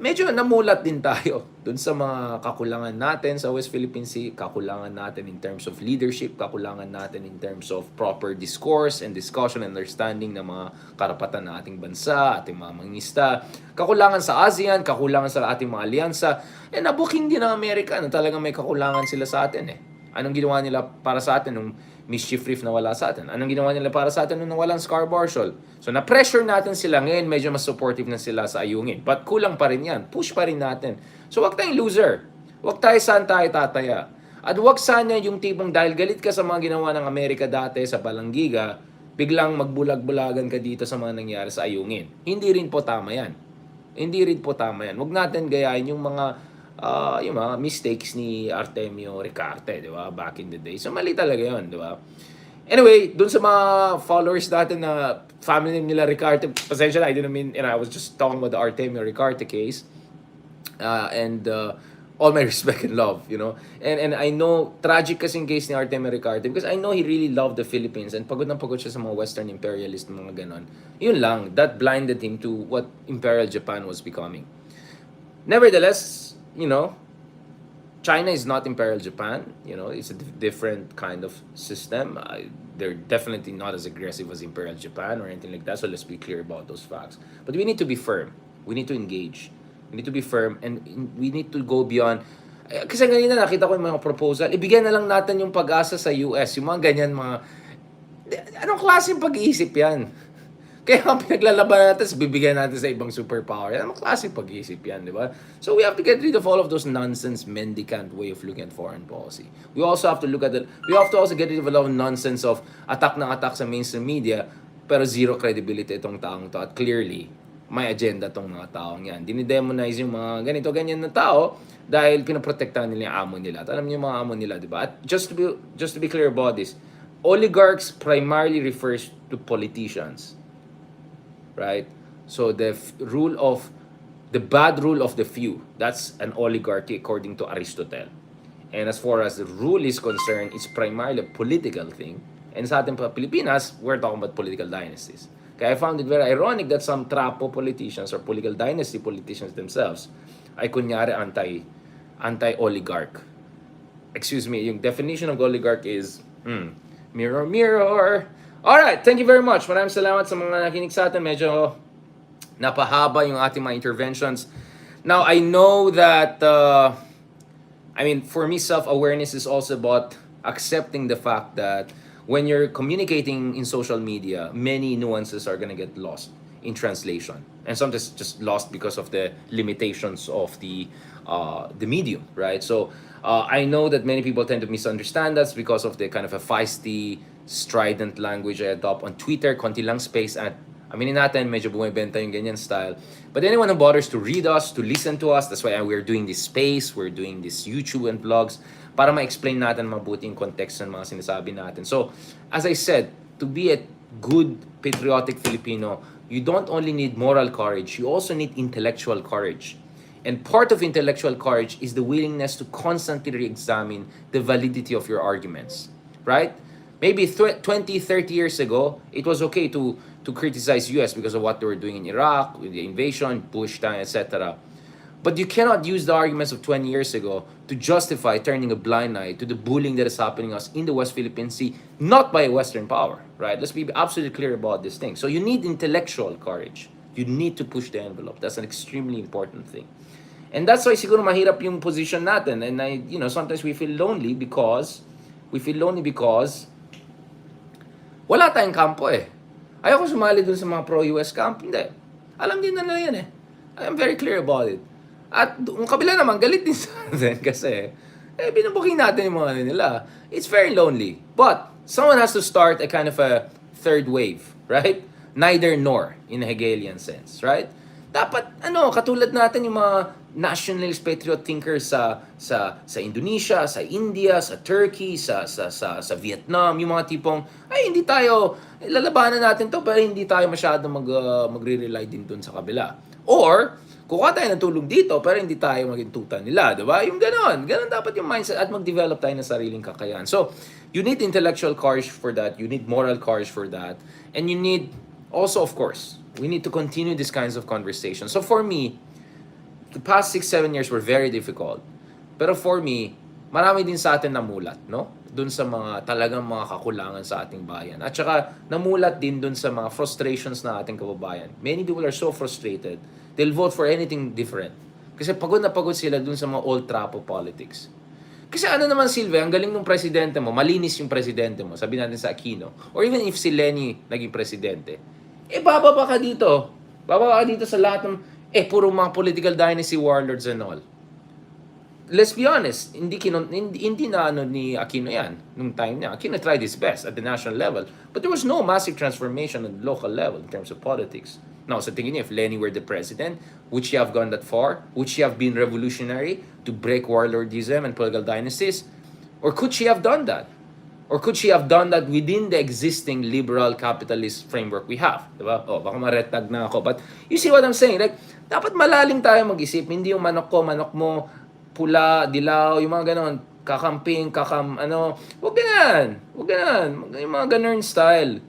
A: medyo namulat din tayo dun sa mga kakulangan natin sa West Philippine Sea, kakulangan natin in terms of leadership, kakulangan natin in terms of proper discourse and discussion and understanding ng mga karapatan ng ating bansa, ating mga mangingisda, kakulangan sa ASEAN, kakulangan sa ating mga alyansa, nabuking din ng Amerika na talagang may kakulangan sila sa atin Anong ginawa nila para sa atin nung mischief reef na wala sa atin? Anong ginawa nila para sa atin nung walang Scarborough Shoal? So na-pressure natin sila ngayon, medyo mas supportive na sila sa ayungin. But kulang pa rin yan. Push pa rin natin. So wag tayong loser. Wag tayo saan tayo tataya. At wag sana yung tipong dahil galit ka sa mga ginawa ng Amerika dati sa Balanggiga, biglang magbulag-bulagan ka dito sa mga nangyari sa ayungin. Hindi rin po tama yan. Hindi rin po tama yan. Wag natin gayahin yung mga mistakes ni Artemio Ricarte, di ba? Back in the day. So, mali talaga yun, di ba? Anyway, dun sa mga followers natin na family name nila Ricarte, pasensya na, I didn't mean, I was just talking about the Artemio Ricarte case. All my respect and love, And I know, tragic kasing case ni Artemio Ricarte because I know he really loved the Philippines and pagod na pagod siya sa mga Western imperialist, mga ganon. Yun lang, that blinded him to what Imperial Japan was becoming. Nevertheless, China is not Imperial Japan. It's a different kind of system. They're definitely not as aggressive as Imperial Japan or anything like that. So let's be clear about those facts. But we need to be firm. We need to engage. We need to be firm and we need to go beyond. Kasi ganyan na nakita ko yung mga proposal. Ibigyan na lang natin yung pag-asa sa US. Yung mga ganyan, anong klaseng pag-iisip yan? Kaya ang pinaglalaban natin, bibigyan natin sa ibang superpower. Anong klaseng pag-iisip yan, di ba? So we have to get rid of all of those nonsense, mendicant way of looking at foreign policy. We also have to get rid of a lot of nonsense of attack sa mainstream media, pero zero credibility itong taong to. At clearly, may agenda tong mga taong yan. Dinidemonize yung mga ganyan na tao dahil pinaprotektahan nila yung amo nila. At alam niyo yung mga amo nila, di ba? At just to be clear about this, oligarchs primarily refers to politicians. Right? So the bad rule of the few, that's an oligarchy according to Aristotle. And as far as the rule is concerned, it's primarily a political thing. And sa ating Pilipinas, we're talking about political dynasties. Kaya I found it very ironic that some trapo politicians or political dynasty politicians themselves ay kunyari anti-oligarch. Excuse me, yung definition of oligarch is mirror, mirror. Alright, thank you very much. Maraming salamat sa mga nakinig sa atin. Medyo napahaba yung ating mga interventions. Now, I know that, for me, self-awareness is also about accepting the fact that when you're communicating in social media, many nuances are gonna get lost in translation. And sometimes just lost because of the limitations of the medium, right? So, I know that many people tend to misunderstand us because of the kind of a feisty, strident language I adopt on Twitter, konti lang space at aminin natin, medyo bumibenta yung ganyan style. But anyone who bothers to read us, to listen to us, that's why we're doing this space, we're doing this YouTube and vlogs, para ma-explain natin mabuti yung context ng mga sinasabi natin. So, as I said, to be a good, patriotic Filipino, you don't only need moral courage, you also need intellectual courage. And part of intellectual courage is the willingness to constantly re-examine the validity of your arguments, right? Maybe 20, 30 years ago, it was okay to criticize US because of what they were doing in Iraq, with the invasion, Bush time, etc. But you cannot use the arguments of 20 years ago to justify turning a blind eye to the bullying that is happening us in the West Philippine Sea, not by a Western power, right? Let's be absolutely clear about this thing. So you need intellectual courage. You need to push the envelope. That's an extremely important thing. And that's why siguro mahirap yung position natin. And sometimes we feel lonely because wala tayong kampo eh. Ayoko sumali dun sa mga pro-US camp. Hindi. Alam din na nila yan eh. I'm very clear about it. At yung kabila naman, galit din sa atin kasi binubuking natin yung mga nila. It's very lonely. But someone has to start a kind of a third wave, right? Neither nor in a Hegelian sense, right? Dapat katulad natin yung mga nationalist patriot thinkers sa Indonesia, sa India, sa Turkey, sa Vietnam, yung mga tipong hindi tayo lalabanan natin to pero hindi tayo masyadong magre-rely din dun sa kabila. Or kukuha tayo ng tulong dito pero hindi tayo maging tuta nila, di ba? Yung ganon dapat yung mindset at mag-develop tayo ng sariling kakayahan. So, you need intellectual courage for that, you need moral courage for that, and you need also, of course, we need to continue these kinds of conversations. So for me, the past 6-7 years were very difficult. Pero for me, marami din sa atin namulat, no? Dun sa mga talagang mga kakulangan sa ating bayan. At saka namulat din dun sa mga frustrations na ating kababayan. Many people are so frustrated, they'll vote for anything different. Kasi pagod na pagod sila dun sa mga old trapo politics. Kasi naman Silve, ang galing ng presidente mo, malinis yung presidente mo, sabi natin sa Aquino. Or even if si Lenny naging presidente, bababa ka dito. Bababa ka dito sa lahat ng, puro mga political dynasty warlords and all. Let's be honest, hindi na ni Aquino yan, nung time niya. Aquino tried his best at the national level, but there was no massive transformation at the local level in terms of politics. Now, sa tingin niyo, if Lenny were the president, would she have gone that far? Would she have been revolutionary to break warlordism and political dynasties? Or could she have done that? Or could she have done that within the existing liberal capitalist framework we have? Diba? Baka ma-retag na ako. But you see what I'm saying? Like, dapat malalim tayo mag-isip. Hindi yung manok ko, manok mo, pula, dilaw, yung mga ganon. Kakamping, Huwag ganyan. Yung mga ganon style.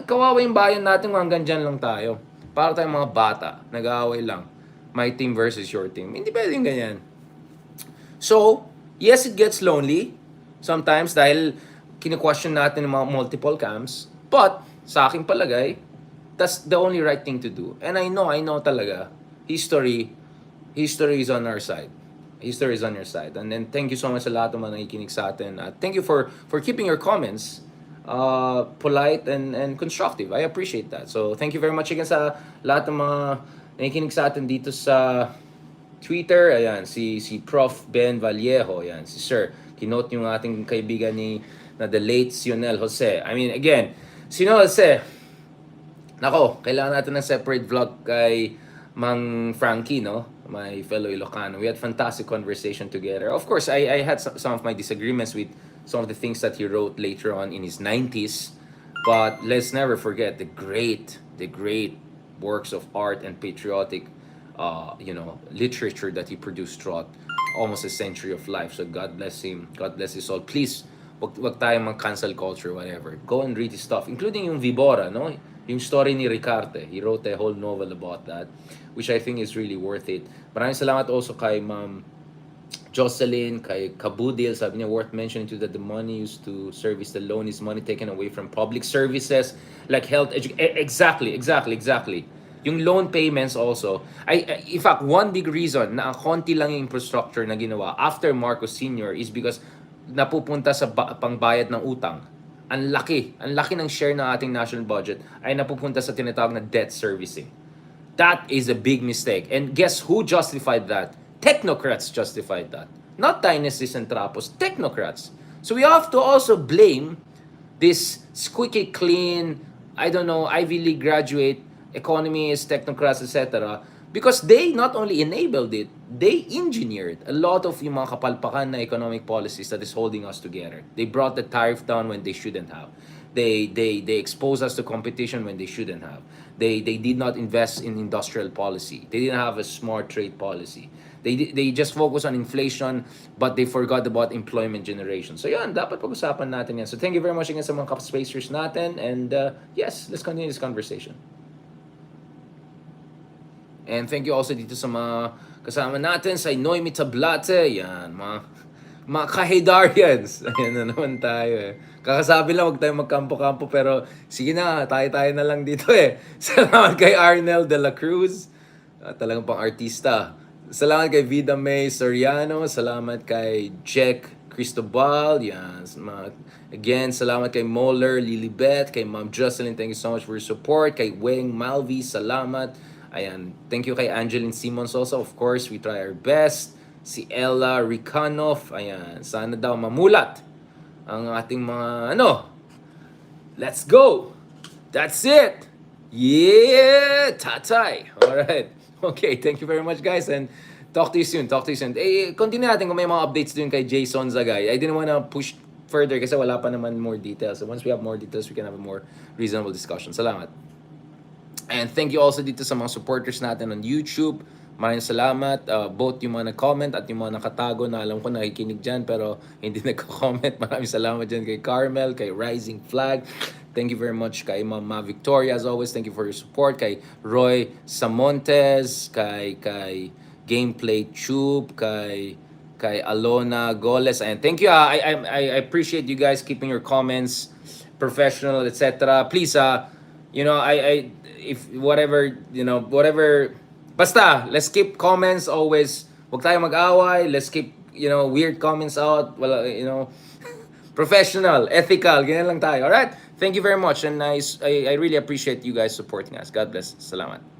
A: Kawawa yung bayan natin kung hanggang dyan lang tayo. Para tayong mga bata, nag-aaway lang. My team versus your team. Hindi pwedeng ganyan. So, yes, it gets lonely. Sometimes dahil kine-question natin ng mga multiple camps. But, sa aking palagay, that's the only right thing to do. And I know talaga, history is on our side. History is on your side. And then, thank you so much sa lahat ng mga nakikinig sa atin. Thank you for keeping your comments polite and constructive. I appreciate that. So, thank you very much again sa lahat ng mga nakikinig sa atin dito sa Twitter. Ayan, si Prof. Ben Vallejo. Ayan, si Sir. Kinote yung ating kaibigan na the late Sionel Jose. I mean, again, Sionel Jose, nako, kailangan natin ng separate vlog kay Mang Frankie, no? My fellow Ilocano. We had fantastic conversation together. Of course, I had some of my disagreements with some of the things that he wrote later on in his 90s. But let's never forget the great works of art and patriotic literature that he produced throughout almost a century of life. So God bless him. God bless his soul. Please, wag tayong mag-cancel culture, whatever. Go and read his stuff, including yung Vibora, no? Yung story ni Ricarte. He wrote a whole novel about that, which I think is really worth it. Maraming salamat also kay Ma'am Jocelyn, kay Kabudil. Sabi niya, worth mentioning too that the money used to service the loan is money taken away from public services like health, education. Exactly. Yung loan payments also. In fact, one big reason na konti lang yung infrastructure na ginawa after Marcos Sr. is because napupunta sa pangbayad ng utang. Ang laki ng share ng ating national budget ay napupunta sa tinatawag na debt servicing. That is a big mistake. And guess who justified that? Technocrats justified that. Not dynasties and trapos, technocrats. So we have to also blame this squeaky clean, Ivy League graduate, economists, technocrats, etc. Because they not only enabled it, they engineered a lot of yung mga kapalpakan na economic policies that is holding us together. They brought the tariff down when they shouldn't have. They expose us to competition when they shouldn't have. They did not invest in industrial policy. They didn't have a smart trade policy. They just focus on inflation, but they forgot about employment generation. So yan, dapat pag-usapan natin yan. So thank you very much again sa mga spacers natin. And yes, let's continue this conversation. And thank you also dito sa mga kasama natin sa Noemi Tablate. Yan, mga kahidarians. Ayan na naman tayo eh. Kakasabi lang, huwag tayo magkampo-kampo, pero sige na, tayo-tayo na lang dito eh. Salamat kay Arnel de la Cruz. Talagang pang artista. Salamat kay Vida May Soriano. Salamat kay Jack Cristobal. Yan. Again, salamat kay Moller, Lilibet, kay Ma'am Jocelyn. Thank you so much for your support. Kay Weng Malvi, salamat. Ayan. Thank you kay Angeline Simons also. Of course, we try our best. Si Ella Ricanov. Ayan. Sana daw mamulat ang ating mga let's go. That's it. Yeah, tatay. All right. Okay, thank you very much guys and talk to you soon. Continue natin kung may mga updates dun kay Jay Sonza guy. I didn't wanna push further kasi wala pa naman more details. So once we have more details, we can have a more reasonable discussion. Salamat. And thank you also dito sa mga supporters natin on YouTube. Maraming salamat. Both yung mga nag-comment at yung mga nakatago na alam ko nakikinig dyan pero hindi nagko-comment. Maraming salamat dyan kay Carmel, kay Rising Flag. Thank you very much kay Mama Victoria as always. Thank you for your support. Kay Roy Samontes, kay Gameplay Tube, kay Alona Goles. And thank you. I appreciate you guys keeping your comments professional, etc. Please, I if whatever, basta, let's keep comments always. Huwag tayo mag-away. Let's keep, weird comments out. Wala, professional, ethical. Ganyan lang tayo. Alright? Thank you very much. And I really appreciate you guys supporting us. God bless. Salamat.